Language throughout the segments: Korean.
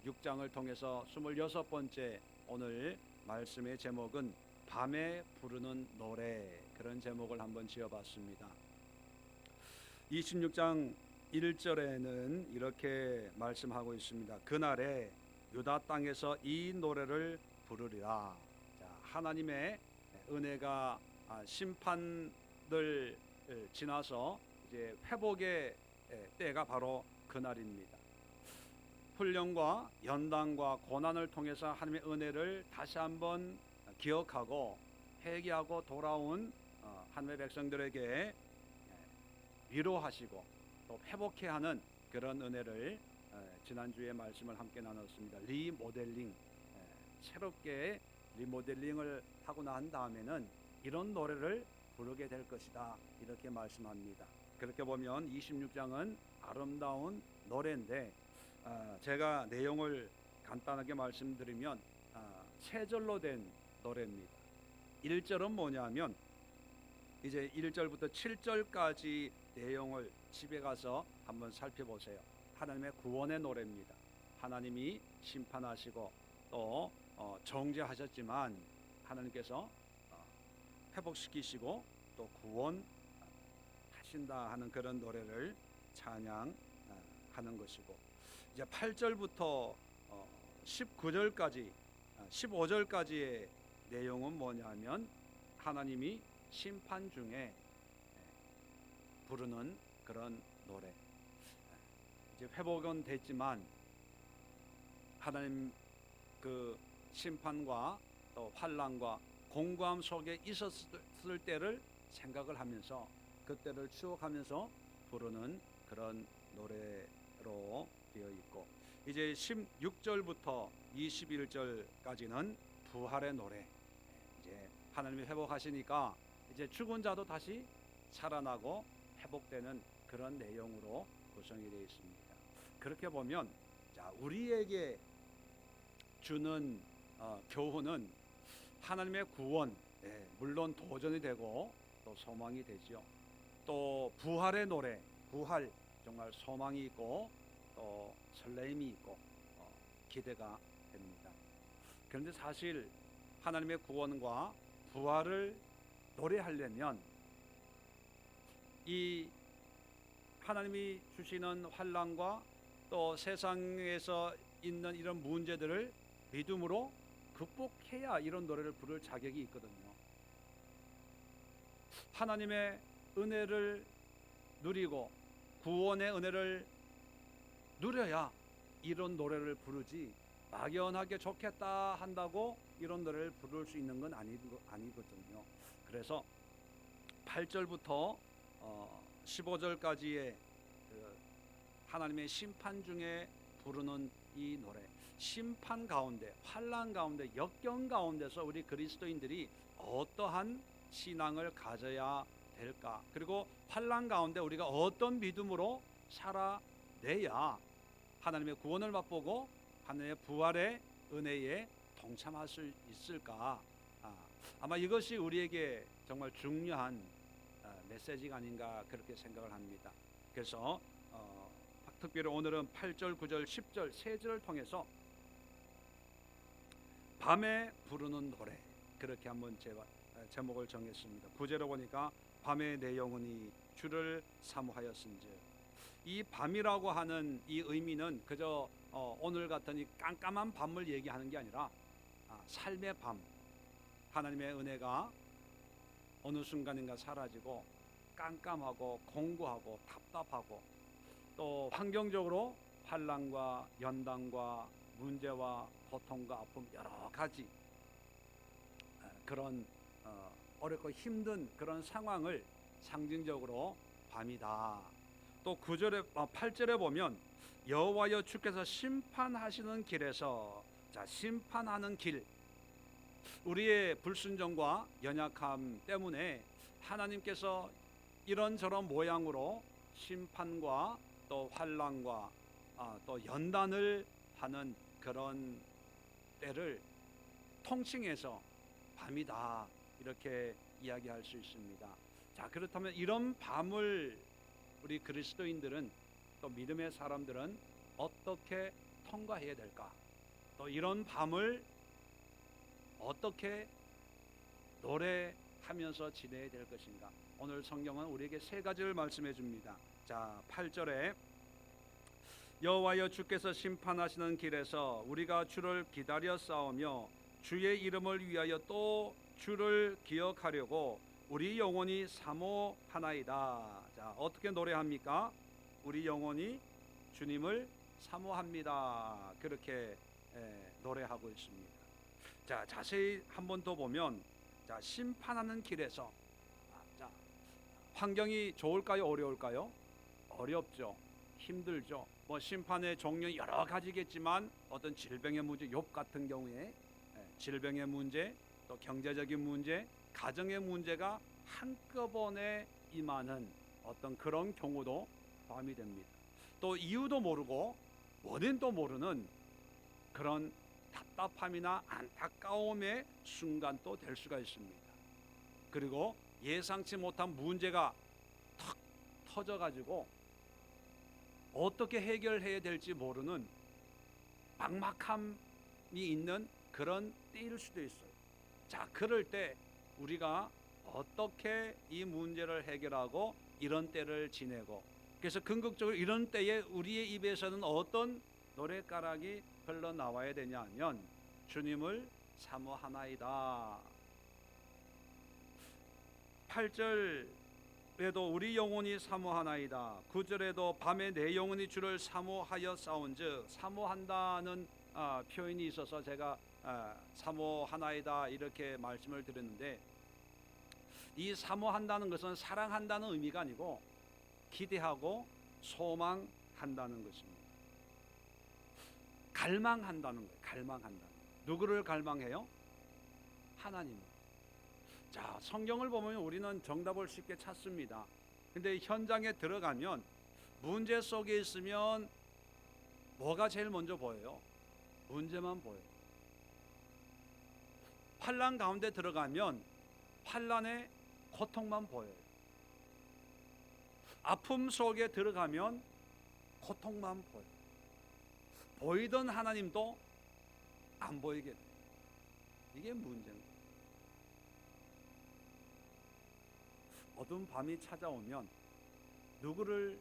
6장을 통해서 26번째 오늘 말씀의 제목은 밤에 부르는 노래, 그런 제목을 한번 지어봤습니다. 26장 1절에는 이렇게 말씀하고 있습니다. 그날에 유다 땅에서 이 노래를 부르리라. 자, 하나님의 은혜가 심판을 지나서 이제 회복의 때가 바로 그날입니다. 훈련과 연단과 고난을 통해서 하나님의 은혜를 다시 한번 기억하고 회개하고 돌아온 하나님의 백성들에게 위로하시고 또 회복해야 하는 그런 은혜를 지난주에 말씀을 함께 나눴습니다. 리모델링, 새롭게 리모델링을 하고 난 다음에는 이런 노래를 부르게 될 것이다, 이렇게 말씀합니다. 그렇게 보면 26장은 아름다운 노래인데 제가 내용을 간단하게 말씀드리면 세 절로 된 노래입니다. 1절은 뭐냐면 이제 1절부터 7절까지 내용을 집에 가서 한번 살펴보세요. 하나님의 구원의 노래입니다. 하나님이 심판하시고 또 정죄하셨지만 하나님께서 회복시키시고 또 구원하신다 하는 그런 노래를 찬양하는 것이고, 이제 8절부터 19절까지 15절까지의 내용은 뭐냐면 하나님이 심판 중에 부르는 그런 노래. 이제 회복은 됐지만 하나님 그 심판과 또 환난과 공고함 속에 있었을 때를 생각을 하면서 그때를 추억하면서 부르는 그런 노래로 되어 있고, 이제 16절부터 21절까지는 부활의 노래. 이제 하나님이 회복하시니까 이제 죽은 자도 다시 살아나고 회복되는 그런 내용으로 구성이 되어 있습니다. 그렇게 보면 우리에게 주는 교훈은 하나님의 구원, 물론 도전이 되고 또 소망이 되죠. 또 부활의 노래, 부활, 정말 소망이 있고 또 설레임이 있고 기대가 됩니다. 그런데 사실 하나님의 구원과 부활을 노래하려면 이 하나님이 주시는 환난과 또 세상에서 있는 이런 문제들을 믿음으로 극복해야 이런 노래를 부를 자격이 있거든요. 하나님의 은혜를 누리고 구원의 은혜를 누려야 이런 노래를 부르지, 막연하게 좋겠다 한다고 이런 노래를 부를 수 있는 건 아니거든요. 그래서 8절부터 15절까지의 하나님의 심판 중에 부르는 이 노래, 심판 가운데, 환난 가운데, 역경 가운데서 우리 그리스도인들이 어떠한 신앙을 가져야 될까, 그리고 환난 가운데 우리가 어떤 믿음으로 살아내야 하나님의 구원을 맛보고 하나님의 부활의 은혜에 동참할 수 있을까. 아마 이것이 우리에게 정말 중요한 메시지가 아닌가, 그렇게 생각을 합니다. 그래서 특별히 오늘은 8절, 9절, 10절 세 절을 통해서 밤에 부르는 노래, 그렇게 한번 제목을 정했습니다. 9절에 보니까 밤의 내용은 주를 사모하였은즉, 이 밤이라고 하는 이 의미는 그저 오늘 같은 이 깜깜한 밤을 얘기하는 게 아니라 삶의 밤, 하나님의 은혜가 어느 순간인가 사라지고 깜깜하고 공고하고 답답하고 또 환경적으로 환난과 연단과 문제와 고통과 아픔, 여러 가지 그런 어렵고 힘든 그런 상황을 상징적으로 밤이다. 또 8절에 보면 여호와여 주께서 심판하시는 길에서, 심판하는 길, 우리의 불순종과 연약함 때문에 하나님께서 이런저런 모양으로 심판과 또 환난과 또 연단을 하는 그런 때를 통칭해서 밤이다, 이렇게 이야기할 수 있습니다. 그렇다면 이런 밤을 우리 그리스도인들은, 또 믿음의 사람들은 어떻게 통과해야 될까? 또 이런 밤을 어떻게 노래하면서 지내야 될 것인가? 오늘 성경은 우리에게 세 가지를 말씀해 줍니다. 자, 8절에 여호와여 주께서 심판하시는 길에서 우리가 주를 기다려 싸우며 주의 이름을 위하여 또 주를 기억하려고 우리 영혼이 사모하나이다. 자, 어떻게 노래합니까? 우리 영혼이 주님을 사모합니다. 그렇게 노래하고 있습니다. 자, 자세히 한 번 더 보면, 자, 심판하는 길에서, 자, 환경이 좋을까요? 어려울까요? 어렵죠. 힘들죠. 뭐 심판의 종류 여러 가지겠지만 어떤 질병의 문제, 욥 같은 경우에 질병의 문제, 또 경제적인 문제, 가정의 문제가 한꺼번에 임하는 어떤 그런 경우도 포함이 됩니다. 또 이유도 모르고 원인도 모르는 그런 답답함이나 안타까움의 순간도 될 수가 있습니다. 그리고 예상치 못한 문제가 탁 터져가지고 어떻게 해결해야 될지 모르는 막막함이 있는 그런 때일 수도 있어요. 자, 그럴 때 우리가 어떻게 이 문제를 해결하고 이런 때를 지내고, 그래서 궁극적으로 이런 때에 우리의 입에서는 어떤 노랫가락이 흘러나와야 되냐 하면 주님을 사모하나이다. 8절에도 우리 영혼이 사모하나이다. 9절에도 밤에 내 영혼이 주를 사모하여 싸운즉, 사모한다는 표현이 있어서 제가 사모하나이다 이렇게 말씀을 드렸는데, 이 사모한다는 것은 사랑한다는 의미가 아니고 기대하고 소망한다는 것입니다. 갈망한다는 거예요. 갈망한다. 누구를 갈망해요? 하나님. 자, 성경을 보면 우리는 정답을 쉽게 찾습니다. 근데 현장에 들어가면, 문제 속에 있으면 뭐가 제일 먼저 보여요? 문제만 보여요. 환난 가운데 들어가면 환난의 고통만 보여요. 아픔 속에 들어가면 고통만 보여요. 보이던 하나님도 안 보이게 돼요. 이게 문제인 거예요. 어두운 밤이 찾아오면 누구를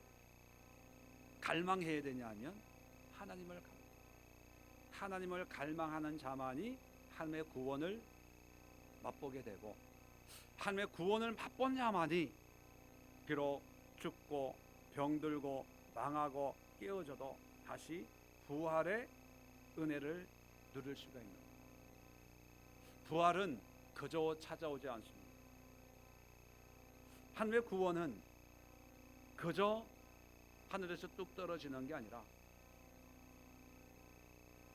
갈망해야 되냐 하면 하나님을 갈망하는 자만이 하나님의 구원을 맛보게 되고, 하나님의 구원을 맛본 자만이 비록 죽고 병들고 망하고 깨어져도 다시 부활의 은혜를 누릴 수가 있는 거예요. 부활은 그저 찾아오지 않습니다. 하나님의 구원은 그저 하늘에서 뚝 떨어지는 게 아니라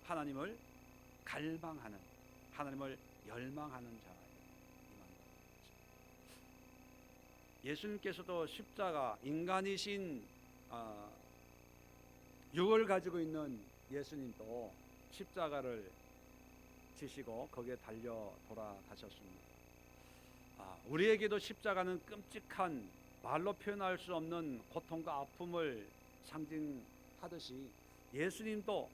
하나님을 갈망하는, 하나님을 열망하는 자예요. 예수님께서도 십자가, 인간이신 육을 가지고 있는 예수님도 십자가를 지시고 거기에 달려 돌아가셨습니다. 우리에게도 십자가는 끔찍한, 말로 표현할 수 없는 고통과 아픔을 상징하듯이 예수님도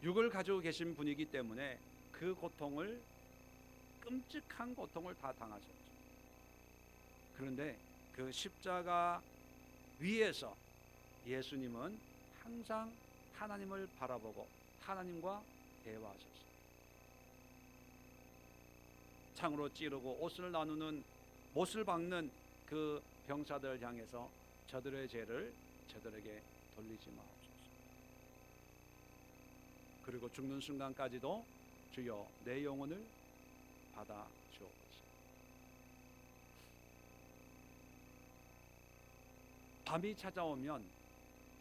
육을 가지고 계신 분이기 때문에 그 고통을, 끔찍한 고통을 다 당하셨죠. 그런데 그 십자가 위에서 예수님은 항상 하나님을 바라보고 하나님과 대화하셨어요. 창으로 찌르고 옷을 나누는, 못을 박는 그 병사들을 향해서 저들의 죄를 저들에게 돌리지 마옵소서. 그리고 죽는 순간까지도 주여 내 영혼을 받아 주옵소서. 밤이 찾아오면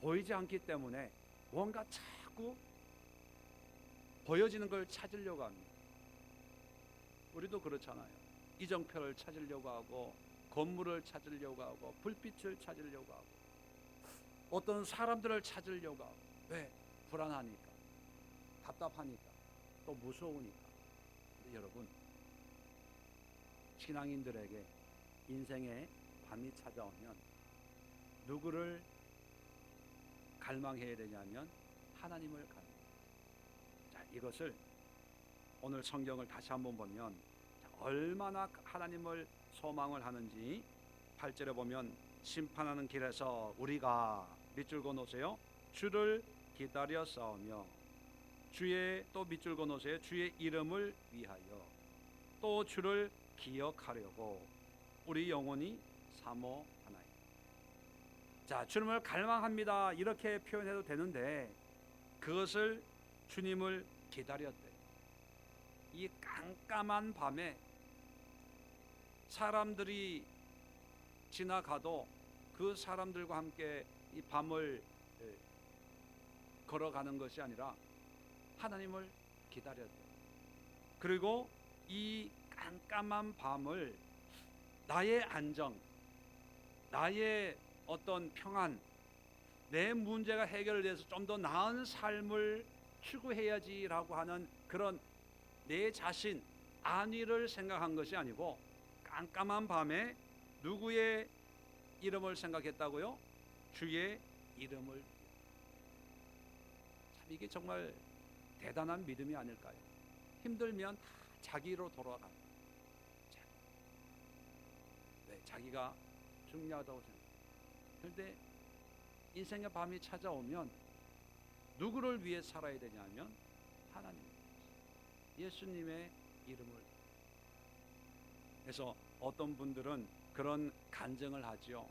보이지 않기 때문에 뭔가 자꾸 보여지는 걸 찾으려고 합니다. 우리도 그렇잖아요. 이정표를 찾으려고 하고, 건물을 찾으려고 하고, 불빛을 찾으려고 하고, 어떤 사람들을 찾으려고 하고. 왜? 불안하니까, 답답하니까, 또 무서우니까. 근데 여러분, 신앙인들에게 인생의 밤이 찾아오면 누구를 갈망해야 되냐면 하나님을 가는. 자, 이것을 오늘 성경을 다시 한번 보면 얼마나 하나님을 소망을 하는지 8절에 보면 심판하는 길에서 우리가 밑줄 그어놓으세요. 주를 기다려 싸우며 주의 또 밑줄 그어놓으세요. 주의 이름을 위하여 또 주를 기억하려고 우리 영혼이 사모하나이다. 자, 주님을 갈망합니다 이렇게 표현해도 되는데 그것을 주님을 기다렸대. 이 깜깜한 밤에 사람들이 지나가도 그 사람들과 함께 이 밤을 걸어가는 것이 아니라 하나님을 기다렸대. 그리고 이 깜깜한 밤을 나의 안정, 나의 어떤 평안, 내 문제가 해결돼서 좀 더 나은 삶을 추구해야지라고 하는 그런 내 자신 안위를 생각한 것이 아니고 깜깜한 밤에 누구의 이름을 생각했다고요? 주의 이름을. 참 이게 정말 대단한 믿음이 아닐까요? 힘들면 다 자기로 돌아가는. 네, 자기가 중요하다고 생각해요. 그런데 인생의 밤이 찾아오면 누구를 위해 살아야 되냐면 하나님, 예수님의 이름을. 그래서 어떤 분들은 그런 간증을 하죠.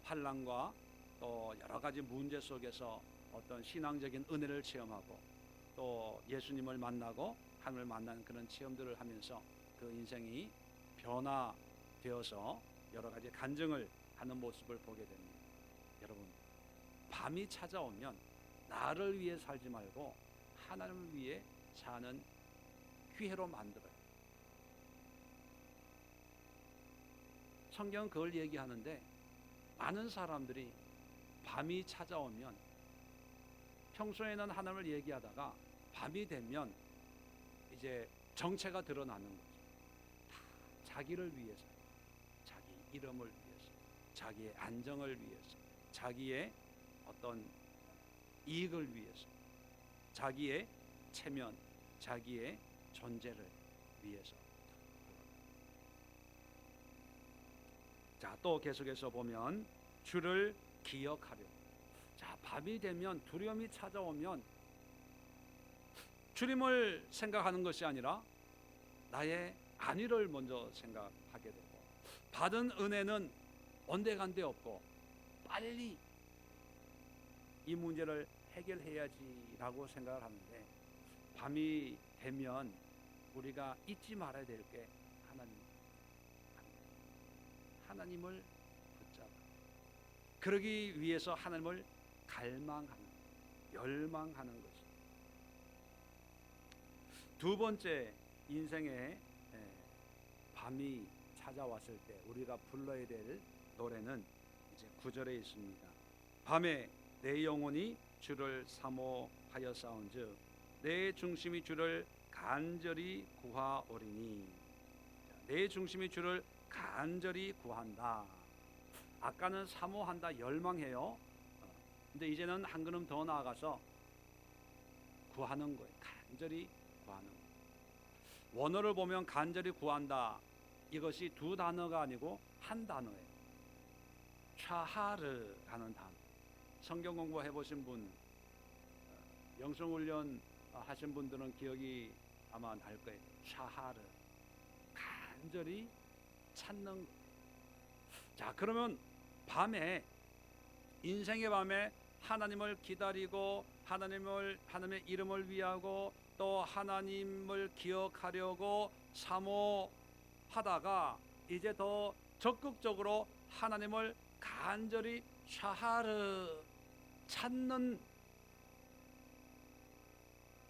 환난과 또 여러 가지 문제 속에서 어떤 신앙적인 은혜를 체험하고 또 예수님을 만나고 하나님을 만나는 그런 체험들을 하면서 그 인생이 변화되어서 여러 가지 간증을 하는 모습을 보게 됩니다. 여러분, 밤이 찾아오면 나를 위해 살지 말고 하나님을 위해 사는 기회로 만들어요. 성경은 그걸 얘기하는데 많은 사람들이 밤이 찾아오면 평소에는 하나님을 얘기하다가 밤이 되면 이제 정체가 드러나는 거죠. 다 자기를 위해서, 자기 이름을 위해서, 자기의 안정을 위해서, 자기의 어떤 이익을 위해서, 자기의 체면, 자기의 존재를 위해서. 자, 또 계속해서 보면 주를 기억하려. 자, 밤이 되면 두려움이 찾아오면 주님을 생각하는 것이 아니라 나의 안위를 먼저 생각하게 되고, 받은 은혜는 온데간데 없고 빨리 이 문제를 해결해야지라고 생각을 하는데, 밤이 되면 우리가 잊지 말아야 될 게 하나님을 붙잡아. 그러기 위해서 하나님을 갈망하는, 열망하는 것이. 두 번째, 인생에 밤이 찾아왔을 때 우리가 불러야 될 노래는 이제 9절에 있습니다. 밤에 내 영혼이 주를 사모하여 싸운즉 내 중심이 주를 간절히 구하오리니. 내 중심이 주를 간절히 구한다. 아까는 사모한다, 열망해요. 근데 이제는 한 걸음 더 나아가서 구하는 거예요. 간절히 구하는 거예요. 원어를 보면 간절히 구한다, 이것이 두 단어가 아니고 한 단어예요. 샤하르라는 단어. 성경 공부 해보신 분, 영성훈련 하신 분들은 기억이 아마 날 거예요. 샤하르, 간절히 찾는 것. 자, 그러면 밤에, 인생의 밤에 하나님을 기다리고 하나님의 이름을 위하고 또 하나님을 기억하려고 사모하다가 이제 더 적극적으로 하나님을 간절히 샤하르 찾는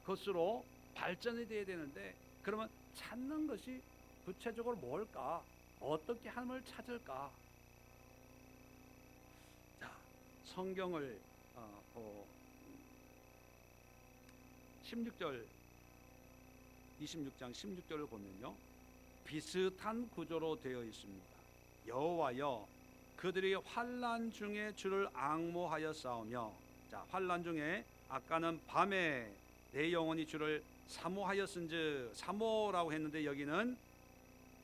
것으로 발전이 돼야 되는데, 그러면 찾는 것이 구체적으로 뭘까? 어떻게 하나님을 찾을까? 자, 성경을 16절, 26장 16절을 보면요, 비슷한 구조로 되어 있습니다. 여호와여, 그들이 환난 중에 주를 앙모하여 싸우며. 자, 환난 중에 아까는 밤에 내 영혼이 주를 사모하였은즉, 사모라고 했는데 여기는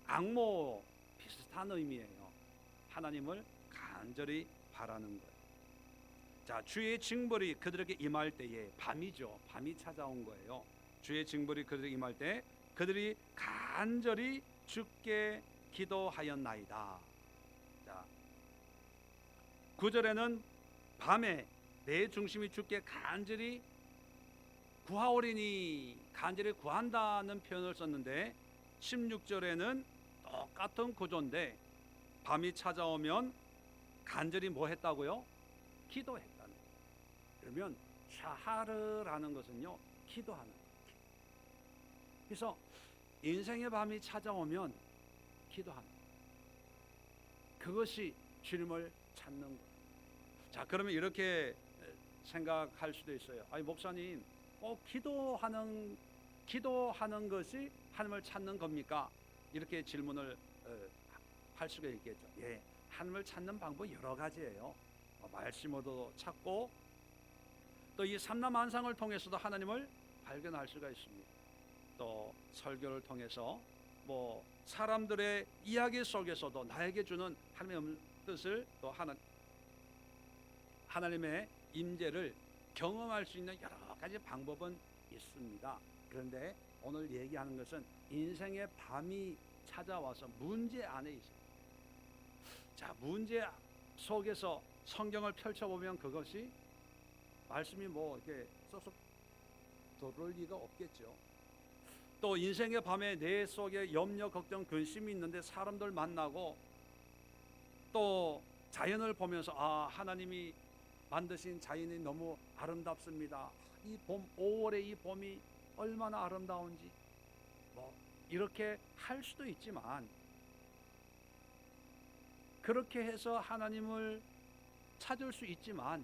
악모, 비슷한 의미예요. 하나님을 간절히 바라는 거예요. 자, 주의 징벌이 그들에게 임할 때에, 밤이죠. 밤이 찾아온 거예요. 주의 징벌이 그들에게 임할 때 그들이 간절히 주께 기도하였나이다. 자, 9절에는 밤에 내 중심이 주께 간절히 구하오리니, 간절히 구한다는 표현을 썼는데 16절에는 똑같은 구조인데 밤이 찾아오면 간절히 뭐 했다고요? 기도했다는 거예요. 그러면 샤하르라는 것은요, 기도하는 거예요. 그래서 인생의 밤이 찾아오면 기도하는 거예요. 그것이 주님을 찾는 거예요. 자, 그러면 이렇게 생각할 수도 있어요. 아니, 목사님, 꼭 기도하는 것이 하나님을 찾는 겁니까? 이렇게 질문을 할 수가 있겠죠. 예, 하나님을 찾는 방법 여러 가지예요. 말씀으로도 찾고, 또 이 삼라만상을 통해서도 하나님을 발견할 수가 있습니다. 또 설교를 통해서, 뭐 사람들의 이야기 속에서도 나에게 주는 하나님의 뜻을, 또 하나님의 임재를 경험할 수 있는 여러 가지 방법은 있습니다. 그런데 오늘 얘기하는 것은 인생의 밤이 찾아와서 문제 안에 있어요. 자, 문제 속에서 성경을 펼쳐보면 그것이 말씀이 뭐 이렇게 쏙쏙 들어올 리가 없겠죠. 또 인생의 밤에 내 속에 염려, 걱정, 근심이 있는데 사람들 만나고 또 자연을 보면서, 아, 하나님이 만드신 자연이 너무 아름답습니다. 이 봄, 5월의 이 봄이 얼마나 아름다운지, 뭐 이렇게 할 수도 있지만, 그렇게 해서 하나님을 찾을 수 있지만,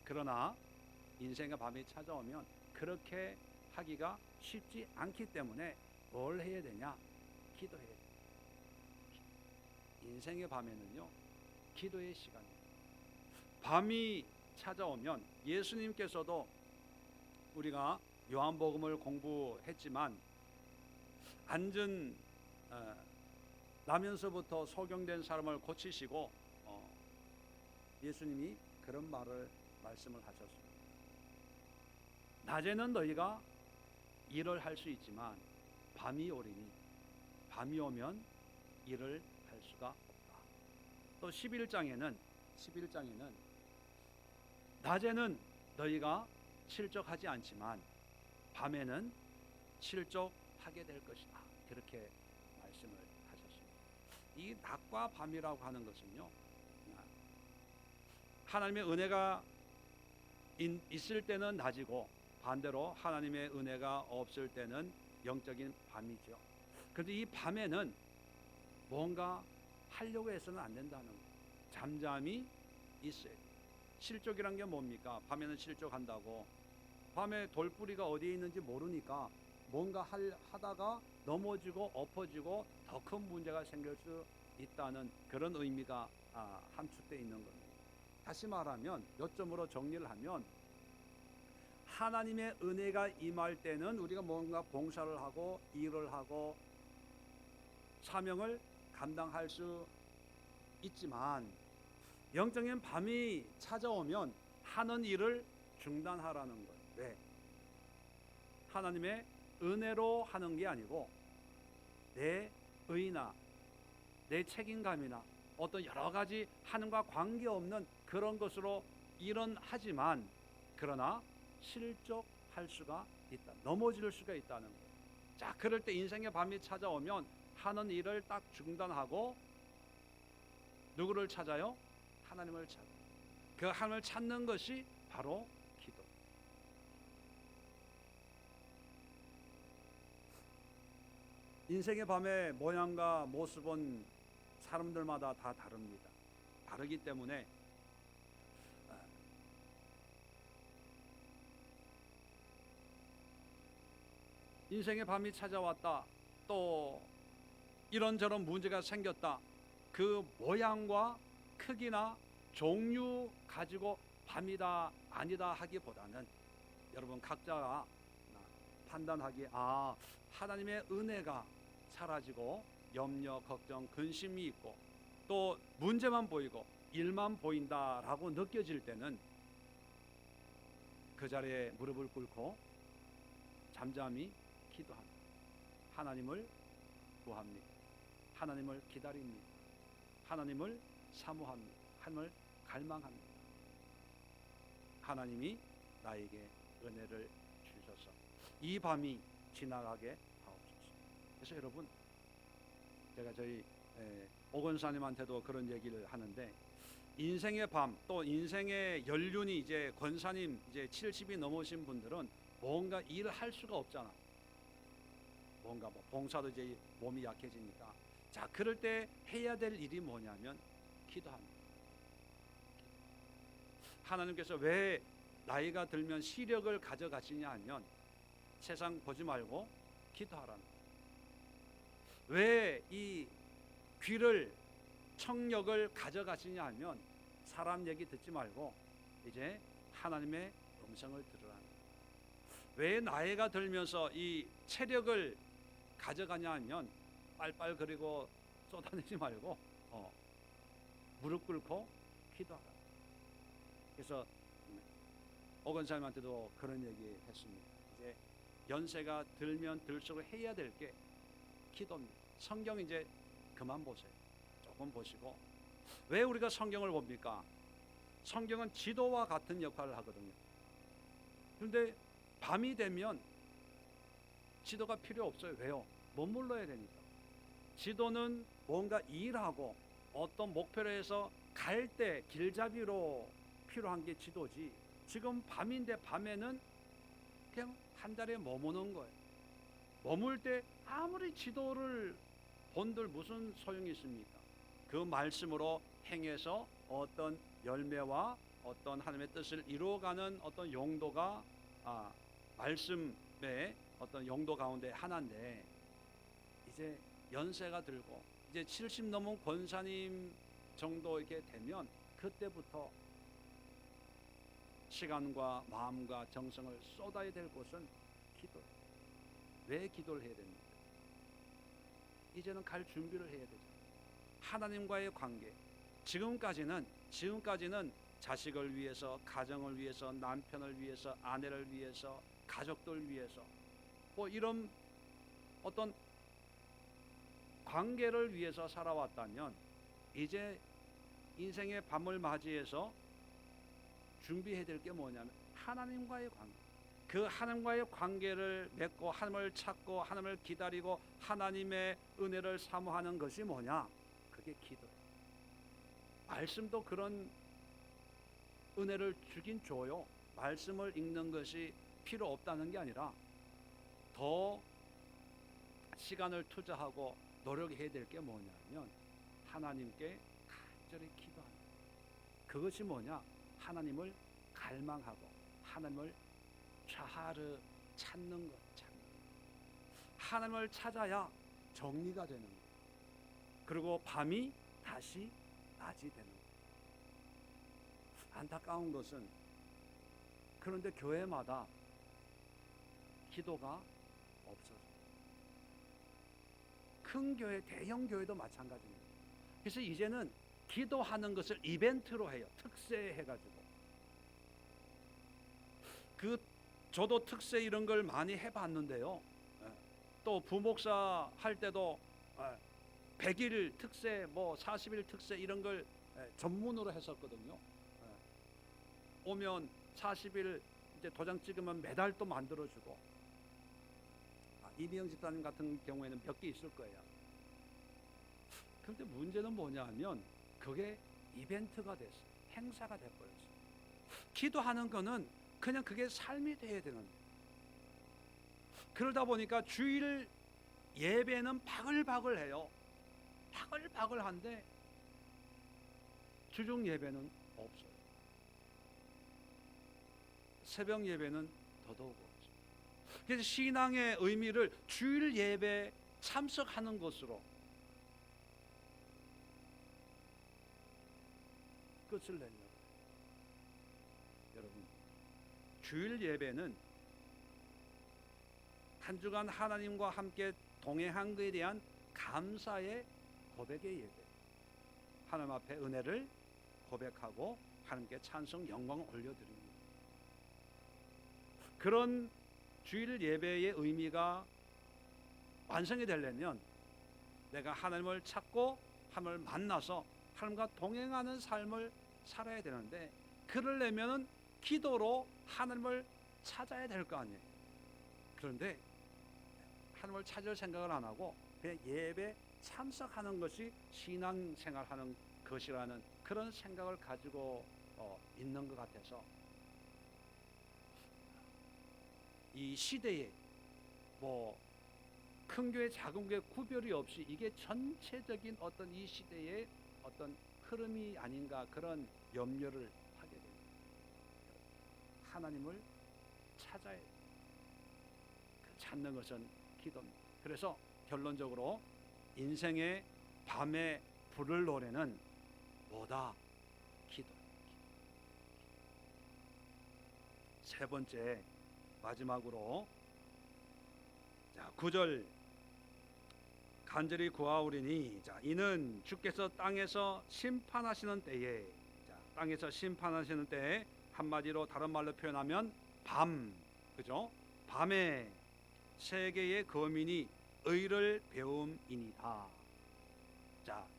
그러나 인생의 밤이 찾아오면 그렇게 하기가 쉽지 않기 때문에 뭘 해야 되냐? 기도해야 돼요. 인생의 밤에는요, 기도의 시간이에요. 밤이 찾아오면, 예수님께서도 우리가 요한복음을 공부했지만 앉은 나면서부터 소경된 사람을 고치시고 예수님이 그런 말씀을 하셨습니다. 낮에는 너희가 일을 할 수 있지만 밤이 오리니, 밤이 오면 일을 할 수가 없다. 또 11장에는 낮에는 너희가 실족하지 않지만 밤에는 실족하게 될 것이다. 그렇게 말씀을 하셨습니다. 이 낮과 밤이라고 하는 것은요, 하나님의 은혜가 있을 때는 낮이고, 반대로 하나님의 은혜가 없을 때는 영적인 밤이죠. 그런데 이 밤에는 뭔가 하려고 해서는 안 된다는 거예요. 잠잠히 있어야 돼요. 실족이란 게 뭡니까? 밤에는 실족한다고, 밤에 돌뿌리가 어디에 있는지 모르니까 뭔가 하다가 넘어지고 엎어지고 더 큰 문제가 생길 수 있다는 그런 의미가 함축되어 있는 겁니다. 다시 말하면, 요점으로 정리를 하면, 하나님의 은혜가 임할 때는 우리가 뭔가 봉사를 하고 일을 하고 사명을 감당할 수 있지만, 영적인 밤이 찾아오면 하는 일을 중단하라는 거예요. 왜? 하나님의 은혜로 하는 게 아니고 내 의나 내 책임감이나 어떤 여러 가지 하는과 관계없는 그런 것으로 일은 하지만, 그러나 실족할 수가 있다. 넘어질 수가 있다는 거예요. 자, 그럴 때 인생의 밤이 찾아오면 하는 일을 딱 중단하고 누구를 찾아요? 하나님을 찾아요. 그 하나님을 찾는 것이 바로 기도. 인생의 밤의 모양과 모습은 사람들마다 다 다릅니다. 다르기 때문에 인생의 밤이 찾아왔다, 또 이런저런 문제가 생겼다, 그 모양과 크기나 종류 가지고 밤이다 아니다 하기보다는 여러분 각자가 판단하기에 하나님의 은혜가 사라지고 염려, 걱정, 근심이 있고 또 문제만 보이고 일만 보인다라고 느껴질 때는 그 자리에 무릎을 꿇고 잠잠히 기도합니다. 하나님을 구합니다. 하나님을 기다립니다. 하나님을 사모합니다. 하나님을 갈망합니다. 하나님이 나에게 은혜를 주셔서 이 밤이 지나가게 하옵소서. 그래서 여러분, 제가 저희 오건사님한테도 그런 얘기를 하는데, 인생의 밤, 또 인생의 연륜이 이제 권사님 이제 70이 넘으신 분들은 뭔가 일을 할 수가 없잖아. 뭔가 뭐 봉사도 이제 몸이 약해지니까. 자, 그럴 때 해야 될 일이 뭐냐면 기도합니다. 하나님께서 왜 나이가 들면 시력을 가져가시냐 하면 세상 보지 말고 기도하라는 거예요. 왜 이 귀를 청력을 가져가시냐 하면 사람 얘기 듣지 말고 이제 하나님의 음성을 들으라는 거예요. 왜 나이가 들면서 이 체력을 가져가냐 하면 빨빨거리고 쏟아내지 말고 무릎 꿇고 기도하라. 그래서 오건사님한테도 그런 얘기 했습니다. 이제 연세가 들면 들수록 해야 될 게 기도입니다. 성경 이제 그만 보세요. 조금 보시고. 왜 우리가 성경을 봅니까? 성경은 지도와 같은 역할을 하거든요. 그런데 밤이 되면 지도가 필요 없어요. 왜요? 머물러야 되니까. 지도는 뭔가 일하고 어떤 목표를 해서 갈 때 길잡이로 필요한 게 지도지. 지금 밤인데 밤에는 그냥 한 자리에 머무는 거예요. 머물 때 아무리 지도를 본들 무슨 소용이 있습니까? 그 말씀으로 행해서 어떤 열매와 어떤 하나님의 뜻을 이루어가는 어떤 용도가 말씀의 어떤 용도 가운데 하나인데, 이제 연세가 들고 이제 70 넘은 권사님 정도 이렇게 되면 그때부터 시간과 마음과 정성을 쏟아야 될 곳은 기도예요. 왜 기도를 해야 됩니까? 이제는 갈 준비를 해야 되죠. 하나님과의 관계. 지금까지는 자식을 위해서, 가정을 위해서, 남편을 위해서, 아내를 위해서, 가족들 위해서 뭐 이런 어떤 관계를 위해서 살아왔다면, 이제 인생의 밤을 맞이해서 준비해야 될 게 뭐냐면 하나님과의 관계. 그 하나님과의 관계를 맺고 하나님을 찾고 하나님을 기다리고 하나님의 은혜를 사모하는 것이 뭐냐? 그게 기도예요. 말씀도 그런 은혜를 주긴 줘요. 말씀을 읽는 것이 필요 없다는 게 아니라 더 시간을 투자하고 노력해야 될 게 뭐냐면 하나님께 간절히 기도하는 거예요. 그것이 뭐냐? 하나님을 갈망하고 하나님을 좌하르 찾는 것. 하나님을 찾아야 정리가 되는 것. 그리고 밤이 다시 낮이 되는 것. 안타까운 것은 그런데 교회마다 기도가 없어서, 큰 교회, 대형 교회도 마찬가지입니다. 그래서 이제는 기도하는 것을 이벤트로 해요. 특세해가지고. 저도 특세 이런 걸 많이 해봤는데요. 또 부목사 할 때도 100일 특세, 뭐 40일 특세 이런 걸 전문으로 했었거든요. 오면 40일 이제 도장 찍으면 메달도 만들어주고. 이미영 집사님 같은 경우에는 몇 개 있을 거예요. 그런데 문제는 뭐냐면 그게 이벤트가 됐어요. 행사가 돼버렸어요. 기도하는 거는 그냥 그게 삶이 돼야 되는 거예요. 그러다 보니까 주일 예배는 바글바글해요. 바글바글한데 주중 예배는 없어요. 새벽 예배는 더더욱 없어요. 그래서 신앙의 의미를 주일 예배 참석하는 것으로 끝을 내려고. 여러분, 주일 예배는 한 주간 하나님과 함께 동행한 것에 대한 감사의 고백의 예배, 하나님 앞에 은혜를 고백하고 하나님께 찬송 영광을 올려드립니다. 그런 주일 예배의 의미가 완성이 되려면 내가 하나님을 찾고 하나님을 만나서 하나님과 동행하는 삶을 살아야 되는데, 그러려면 기도로 하나님을 찾아야 될 거 아니에요. 그런데 하나님을 찾을 생각을 안 하고 그냥 예배 참석하는 것이 신앙생활하는 것이라는 그런 생각을 가지고 있는 것 같아서, 이 시대에 큰 교회 작은 교회 구별이 없이 이게 전체적인 어떤 이 시대의 어떤 흐름이 아닌가, 그런 염려를 하게 됩니다. 하나님을 찾아야 돼요. 찾는 것은 기도입니다. 그래서 결론적으로 인생의 밤에 부를 노래는 뭐다? 기도. 세 번째, 마지막으로 9절 간절히 구하오리니, 이는 주께서 땅에서 심판하시는 때에, 땅에서 심판하시는 때에, 한마디로 다른 말로 표현하면 밤, 그죠? 밤에 세계의 거민이 의를 배움이니이다.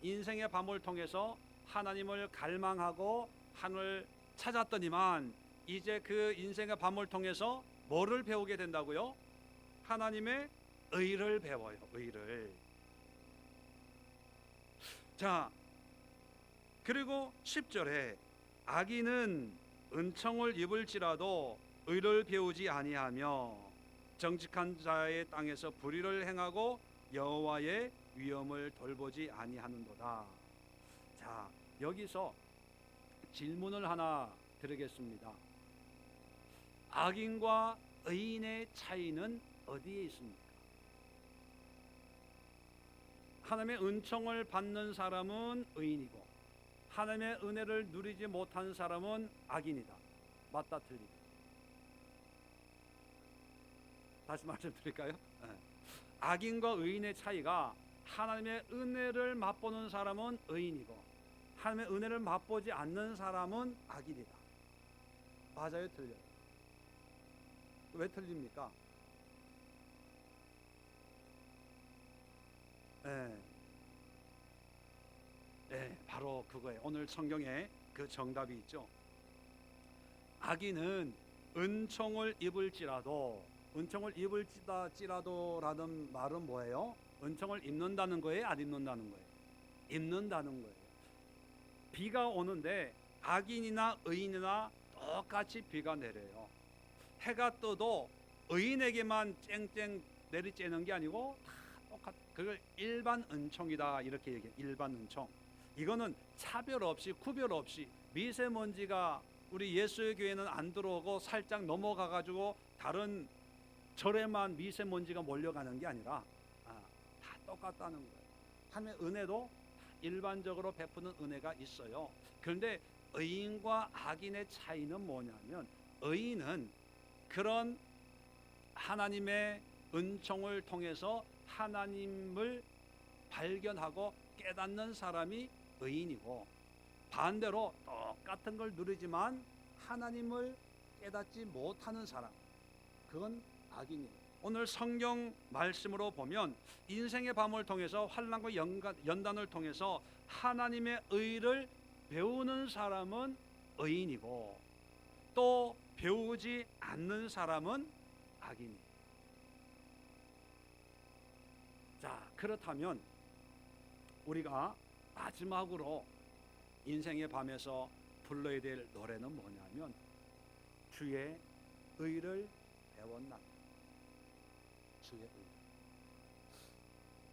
인생의 밤을 통해서 하나님을 갈망하고 하늘을 찾았더니만 이제 그 인생의 밤을 통해서 뭐를 배우게 된다고요? 하나님의 의를 배워요. 의를. 그리고 10절에 악인은 은총을 입을지라도 의를 배우지 아니하며 정직한 자의 땅에서 불의를 행하고 여호와의 위엄을 돌보지 아니하는도다. 여기서 질문을 하나 드리겠습니다. 악인과 의인의 차이는 어디에 있습니까? 하나님의 은총을 받는 사람은 의인이고 하나님의 은혜를 누리지 못한 사람은 악인이다. 맞다, 틀리다? 다시 말씀드릴까요? 악인과 의인의 차이가, 하나님의 은혜를 맛보는 사람은 의인이고 하나님의 은혜를 맛보지 않는 사람은 악인이다. 맞아요, 틀려요? 왜 틀립니까? 바로 그거예요. 오늘 성경에 그 정답이 있죠. 악인은 은총을 입을지라도, 은총을 입을지라도라는 말은 뭐예요? 은총을 입는다는 거예요? 안 입는다는 거예요? 입는다는 거예요. 비가 오는데 악인이나 의인이나 똑같이 비가 내려요. 해가 떠도 의인에게만 쨍쨍 내리쬐는 게 아니고 다 똑같. 그걸 일반 은총이다, 이렇게 얘기해요. 일반 은총. 이거는 차별 없이, 구별 없이, 미세먼지가 우리 예수의 교회는 안 들어오고 살짝 넘어가 가지고 다른 절에만 미세먼지가 몰려가는 게 아니라 다 똑같다는 거예요. 하나님의 은혜도 일반적으로 베푸는 은혜가 있어요. 그런데 의인과 악인의 차이는 뭐냐면, 의인은 그런 하나님의 은총을 통해서 하나님을 발견하고 깨닫는 사람이 의인이고, 반대로 똑같은 걸 누리지만 하나님을 깨닫지 못하는 사람, 그건 악인이에요. 오늘 성경 말씀으로 보면 인생의 밤을 통해서, 환난과 연단을 통해서 하나님의 의를 배우는 사람은 의인이고, 또 배우지 않는 사람은 악인이에요. 그렇다면 우리가 마지막으로 인생의 밤에서 불러야 될 노래는 뭐냐면, 주의 의를 배웠나. 주의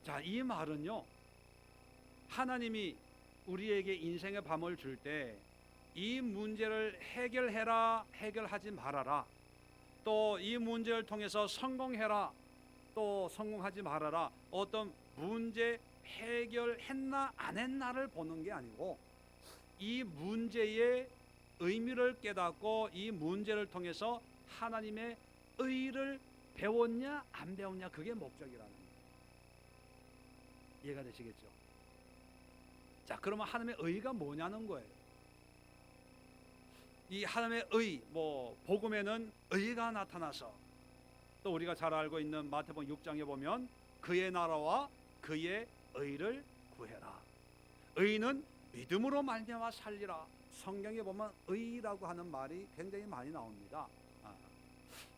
의. 이 말은요, 하나님이 우리에게 인생의 밤을 줄 때 이 문제를 해결해라, 해결하지 말아라, 또 이 문제를 통해서 성공해라, 또 성공하지 말아라, 어떤 문제 해결했나 안 했나를 보는 게 아니고, 이 문제의 의미를 깨닫고 이 문제를 통해서 하나님의 의를 배웠냐 안 배웠냐, 그게 목적이라는 거예요. 이해가 되시겠죠? 자, 그러면 하나님의 의가 뭐냐는 거예요. 이 하나님의 의, 복음에는 의가 나타나서, 또 우리가 잘 알고 있는 마태복음 6장에 보면 그의 나라와 그의 의를 구해라. 의는 믿음으로 말미암아 살리라. 성경에 보면 의라고 하는 말이 굉장히 많이 나옵니다.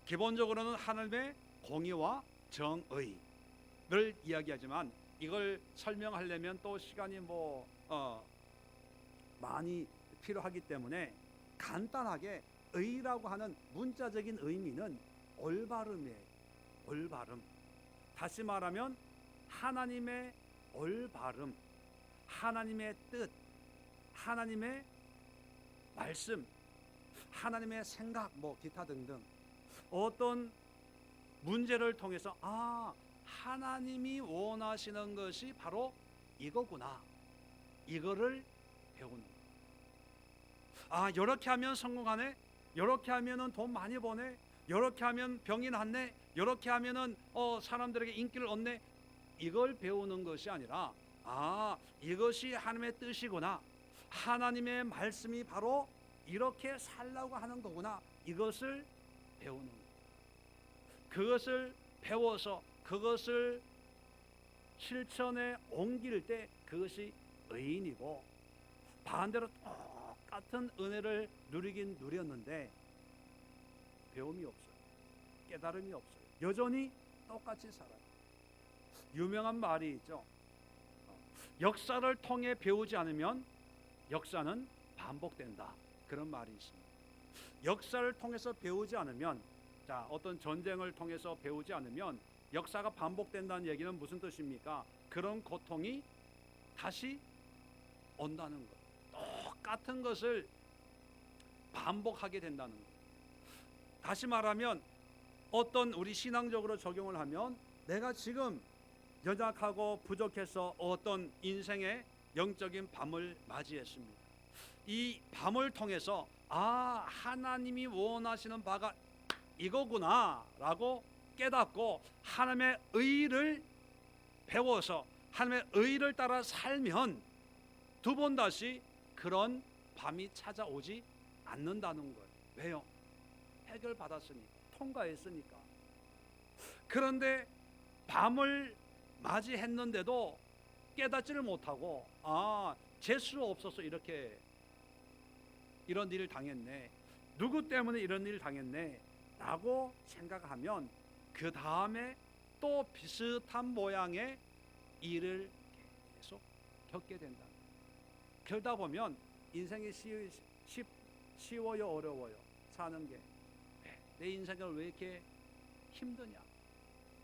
기본적으로는 하나님의 공의와 정의를 이야기하지만, 이걸 설명하려면 또 시간이 많이 필요하기 때문에 간단하게 의라고 하는 문자적인 의미는 올바름이에요. 올바름. 다시 말하면 하나님의 올바름, 하나님의 뜻, 하나님의 말씀, 하나님의 생각, 기타 등등 어떤 문제를 통해서 하나님이 원하시는 것이 바로 이거구나, 이거를 배우는 거야. 이렇게 하면 성공하네, 이렇게 하면은 돈 많이 버네, 이렇게 하면 병이 낫네, 이렇게 하면은 사람들에게 인기를 얻네, 이걸 배우는 것이 아니라 이것이 하나님의 뜻이구나, 하나님의 말씀이 바로 이렇게 살라고 하는 거구나, 이것을 배우는 거예요. 그것을 배워서 그것을 실천에 옮길 때 그것이 의인이고, 반대로 똑같은 은혜를 누리긴 누렸는데 배움이 없어요. 깨달음이 없어요. 여전히 똑같이 살아요. 유명한 말이 있죠. 역사를 통해 배우지 않으면 역사는 반복된다. 그런 말이 있습니다. 역사를 통해서 배우지 않으면, 어떤 전쟁을 통해서 배우지 않으면 역사가 반복된다는 얘기는 무슨 뜻입니까? 그런 고통이 다시 온다는 것. 똑같은 것을 반복하게 된다는 것. 다시 말하면 어떤 우리 신앙적으로 적용을 하면, 내가 지금 연약하고 부족해서 어떤 인생의 영적인 밤을 맞이했습니다. 이 밤을 통해서 하나님이 원하시는 바가 이거구나 라고 깨닫고 하나님의 의를 배워서 하나님의 의를 따라 살면 두 번 다시 그런 밤이 찾아오지 않는다는 거예요. 왜요? 해결받았으니까, 통과했으니까. 그런데 밤을 맞이했는데도 깨닫지를 못하고 재수 없어서 이렇게 이런 일을 당했네, 누구 때문에 이런 일을 당했네 라고 생각하면 그 다음에 또 비슷한 모양의 일을 계속 겪게 된다. 그러다 보면 인생이 쉬워요, 어려워요? 사는 게 내 인생을 왜 이렇게 힘드냐,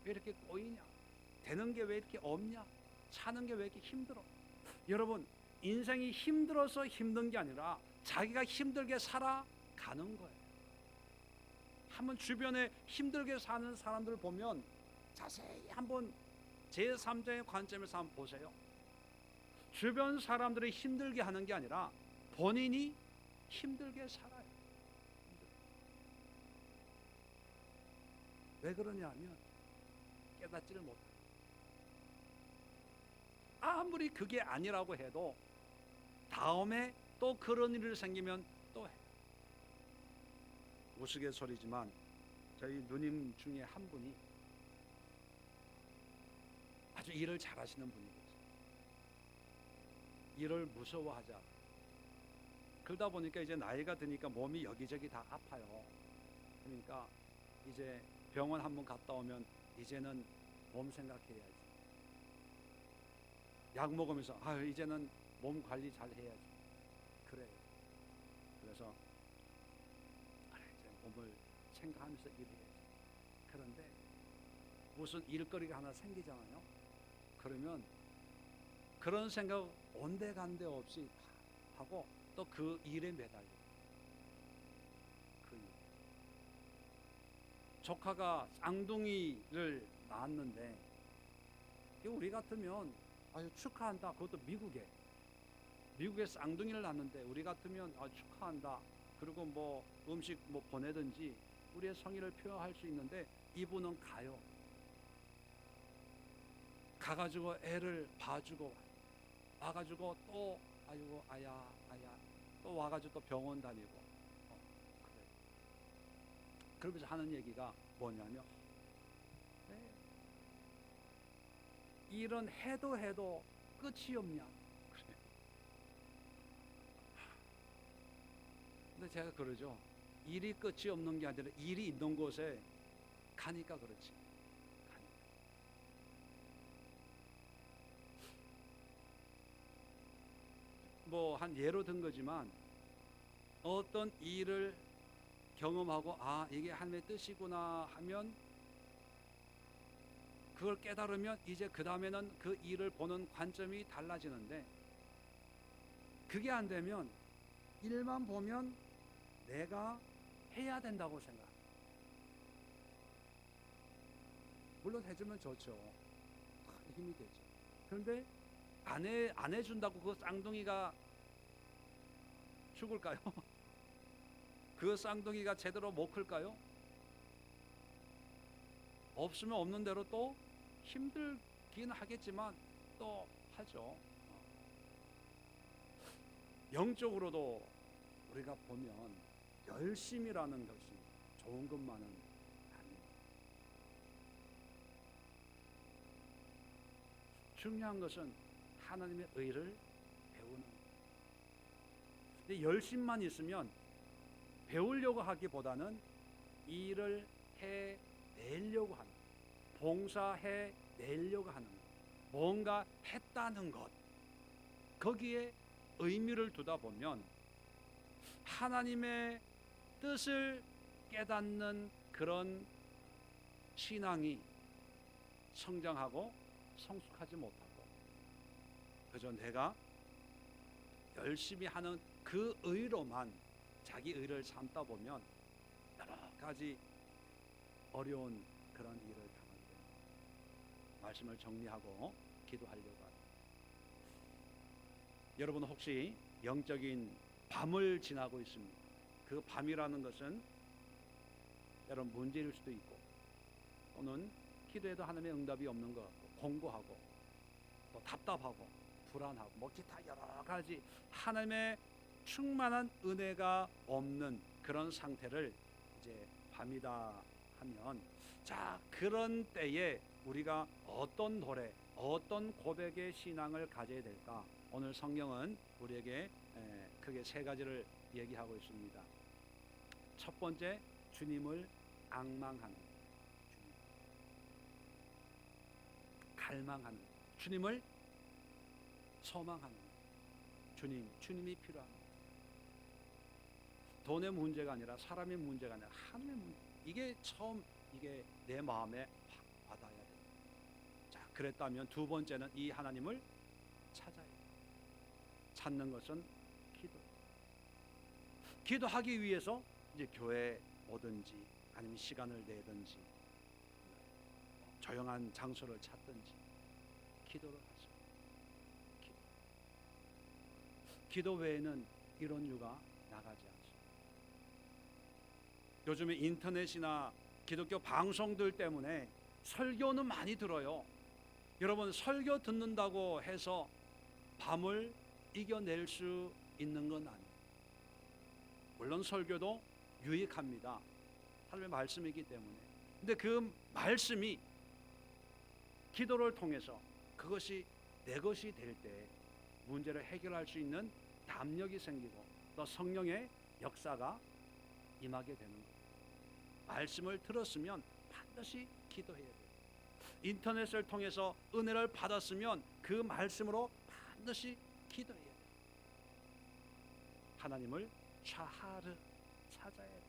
왜 이렇게 꼬이냐, 되는 게 왜 이렇게 없냐, 사는 게 왜 이렇게 힘들어? 여러분, 인생이 힘들어서 힘든 게 아니라 자기가 힘들게 살아가는 거예요. 한번 주변에 힘들게 사는 사람들 보면 자세히 한번 제3자의 관점에서 한번 보세요. 주변 사람들이 힘들게 하는 게 아니라 본인이 힘들게 살아요. 왜 그러냐 하면 깨닫지를 못해요. 아무리 그게 아니라고 해도 다음에 또 그런 일이 생기면 또 해요. 우스갯소리지만 저희 누님 중에 한 분이 아주 일을 잘하시는 분이 계세요. 일을 무서워하지 않아요. 그러다 보니까 이제 나이가 드니까 몸이 여기저기 다 아파요. 그러니까 이제 병원 한번 갔다 오면 이제는 몸 생각해야지, 약 먹으면서 이제는 몸 관리 잘 해야지, 그래요. 그래서 이제 몸을 생각하면서 일해야지. 그런데 무슨 일거리가 하나 생기잖아요. 그러면 그런 생각 온데간데 없이 하고 또 그 일에 매달려. 그 일. 조카가 쌍둥이를 낳았는데 우리 같으면 아주 축하한다. 그것도 미국에 쌍둥이를 낳았는데 우리 같으면 축하한다. 그리고 음식 보내든지 우리의 성의를 표현할 수 있는데 이분은 가요. 가가지고 애를 봐주고 와가지고 또 아이고 아야 또 와가지고 또 병원 다니고 그래. 그러면서 하는 얘기가 뭐냐면 네. 일은 해도 끝이 없냐. 그래. 근데 제가 그러죠. 일이 끝이 없는 게 아니라 일이 있는 곳에 가니까 그렇지. 뭐 한 예로 든 거지만 어떤 일을 경험하고 아 이게 하나님의 뜻이구나 하면 그걸 깨달으면 이제 그 다음에는 그 일을 보는 관점이 달라지는데 그게 안 되면 일만 보면 내가 해야 된다고 생각. 물론 해주면 좋죠. 큰 힘이 되죠. 그런데 안 해준다고 그 쌍둥이가 죽을까요? 그 쌍둥이가 제대로 못 클까요? 없으면 없는 대로 또 힘들긴 하겠지만 또 하죠. 영적으로도 우리가 보면 열심이라는 것이 좋은 것만은 아닙니다. 중요한 것은 하나님의 의를 배우는 것. 근데 열심만 있으면 배우려고 하기보다는 일을 해내려고 하는 것, 봉사해내려고 하는 것, 뭔가 했다는 것, 거기에 의미를 두다 보면 하나님의 뜻을 깨닫는 그런 신앙이 성장하고 성숙하지 못하고 그저 내가 열심히 하는 그 의로만 자기 의를 삼다 보면 여러 가지 어려운 그런 일을 당하게 됩니다. 말씀을 정리하고 기도하려고 합니다. 여러분 혹시 영적인 밤을 지나고 있습니다. 그 밤이라는 것은 여러분 문제일 수도 있고 또는 기도해도 하나님의 응답이 없는 것 같고 공고하고 또 답답하고 불안하고 뭐 기타 여러 가지 하나님의 충만한 은혜가 없는 그런 상태를 이제 밤이다 하면 자 그런 때에 우리가 어떤 노래 어떤 고백의 신앙을 가져야 될까? 오늘 성경은 우리에게 크게 세 가지를 얘기하고 있습니다. 첫 번째 주님을 앙망하는 주님. 갈망하는 주님을 소망하는 주님이 필요합니다. 돈의 문제가 아니라 사람의 문제가 아니라 하나님의 문제. 이게 처음 이게 내 마음에 확 와닿아야 됩니다. 자, 그랬다면 두 번째는 이 하나님을 찾아야 돼요. 찾는 것은 기도. 기도하기 위해서 이제 교회 오든지 아니면 시간을 내든지 조용한 장소를 찾든지 기도를 하죠. 기도 외에는 이런 이유가 나가지 않습니다. 요즘에 인터넷이나 기독교 방송들 때문에 설교는 많이 들어요. 여러분 설교 듣는다고 해서 밤을 이겨낼 수 있는 건 아니에요. 물론 설교도 유익합니다. 하나님의 말씀이기 때문에. 근데 그 말씀이 기도를 통해서 그것이 내 것이 될 때 문제를 해결할 수 있는 담력이 생기고 또 성령의 역사가 임하게 되는 거예요. 말씀을 들었으면 반드시 기도해야 돼요. 인터넷을 통해서 은혜를 받았으면 그 말씀으로 반드시 기도해야 돼요. 하나님을 샤하르 찾아야 돼요.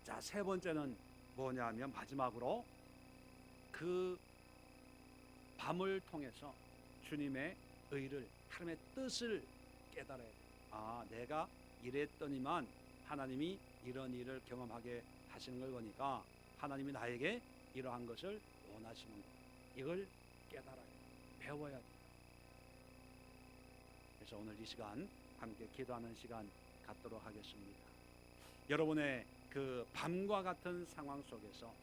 자, 세 번째는 뭐냐면 마지막으로 그 밤을 통해서 주님의 의를 하나님의 뜻을 깨달아야 돼요. 아, 내가 이랬더니만 하나님이 이런 일을 경험하게 하시는 걸 보니까 하나님이 나에게 이러한 것을 원하시는 것. 이걸 깨달아야 돼요. 배워야 돼요. 그래서 오늘 이 시간 함께 기도하는 시간 갖도록 하겠습니다. 여러분의 그 밤과 같은 상황 속에서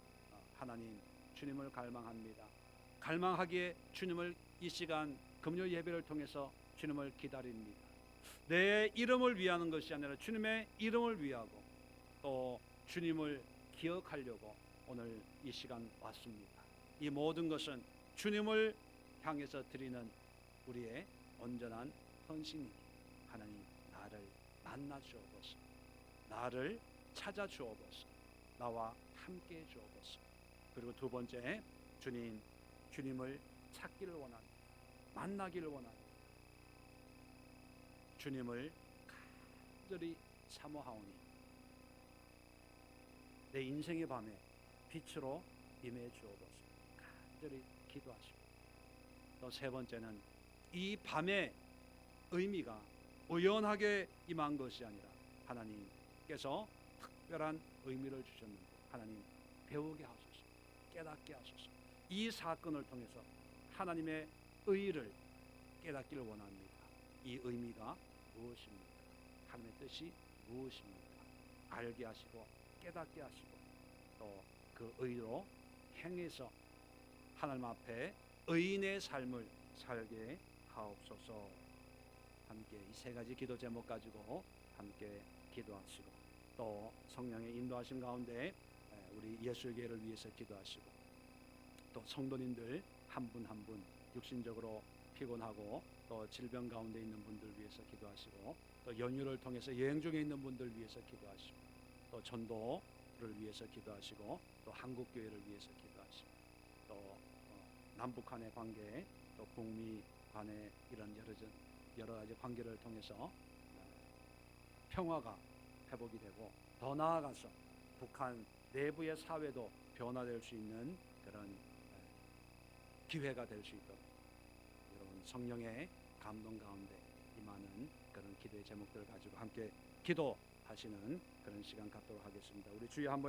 하나님 주님을 갈망합니다. 갈망하기에 주님을 이 시간 금요 예배를 통해서 주님을 기다립니다. 내 이름을 위하는 것이 아니라 주님의 이름을 위하고 또 주님을 기억하려고 오늘 이 시간 왔습니다. 이 모든 것은 주님을 향해서 드리는 우리의 온전한 헌신이니 하나님 나를 만나 주옵소서. 나를 찾아 주옵소서. 나와 함께 주옵소서. 그리고 두 번째, 주님을 찾기를 원합니다. 만나기를 원합니다. 주님을 간절히 사모하오니 내 인생의 밤에 빛으로 임해 주옵소서. 간절히 기도하시고, 또 세 번째는 이 밤의 의미가 우연하게 임한 것이 아니라 하나님께서 특별한 의미를 주셨는데 하나님 배우게 하소서, 깨닫게 하소서. 이 사건을 통해서 하나님의 의를 깨닫기를 원합니다. 이 의미가 무엇입니까? 하나님의 뜻이 무엇입니까? 알게 하시고 깨닫게 하시고 또 그 의로 행해서 하나님 앞에 의인의 삶을 살게 하옵소서. 함께 이 세 가지 기도 제목 가지고 함께 기도하시고, 또 성령의 인도하심 가운데 우리 예술계를 위해서 기도하시고, 또 성도님들 한 분 한 분 육신적으로 피곤하고 또 질병 가운데 있는 분들 위해서 기도하시고, 또 연휴를 통해서 여행 중에 있는 분들 위해서 기도하시고, 또 전도를 위해서 기도하시고, 또 한국교회를 위해서 기도하시고, 또 남북 간의 관계, 또 북미 간의 이런 여러 가지 관계를 통해서 평화가 회복이 되고, 더 나아가서 북한 내부의 사회도 변화될 수 있는 그런 기회가 될 수 있도록 여러분 성령의 감동 가운데 임하는 그런 기도의 제목들을 가지고 함께 기도하시는 그런 시간 갖도록 하겠습니다. 우리 주여 한번